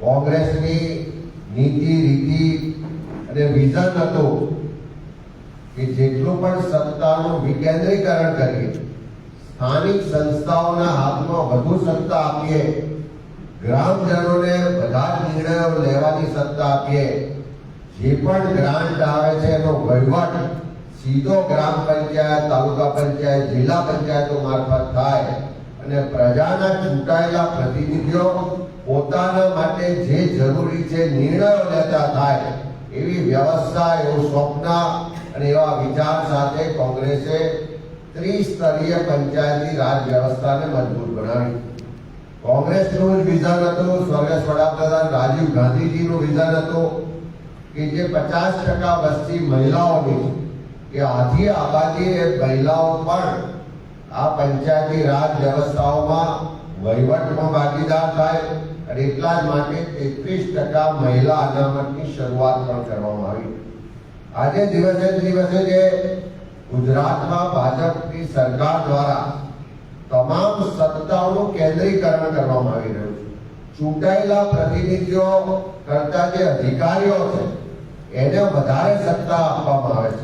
કોંગ્રેસની નીતિ રીતિ અને વિઝન હતું કે જેટલું પણ સત્તાનું વિકેન્દ્રીકરણ કરીએ, સ્થાનિક સંસ્થાઓના હાથમાં વધુ સત્તા આપીએ, ગ્રામજનોને બધા જ નિર્ણયો લેવાની સત્તા આપીએ, જે પણ ગ્રાન્ટ આવે છે એનો વહીવટ સીધો ગ્રામ પંચાયત, તાલુકા પંચાયત, જિલ્લા પંચાયતો મારફત થાય અને પ્રજાના ચૂંટાયેલા પ્રતિનિધિઓ પોતાના માટે જે જરૂરી છે નિર્ણયો લેતા થાય એવી વ્યવસ્થા, એવું સ્વપ્ન અને એવા વિચાર સાથે કોંગ્રેસે ત્રિસ્તરીય પંચાયતી રાજ વ્યવસ્થાને મજબૂત બનાવી. કોંગ્રેસનું જ વિઝન હતું, સ્વર્ગસ્થ વડાપ્રધાન રાજીવ ગાંધીજીનું વિઝન હતું કે જે 50% વસ્તી મહિલાઓની કે આધી આબાદી એ મહિલાઓ પણ આ પંચાયતી રાજ વ્યવસ્થાઓમાં વહીવટમાં ભાગીદાર થાય અને એટલા જ માટે 33% મહિલા અનામતની શરૂઆત પણ કરવામાં આવી. આજે દિવસે જે ગુજરાતમાં ભાજપની સરકાર દ્વારા તમામ સત્તાઓનું કેન્દ્રીકરણ કરવામાં આવી રહ્યું છે. ચૂંટાયેલા પ્રતિનિધિઓ કરતા જે અધિકારીઓ છે એને વધારે સત્તા આપવામાં આવે છે.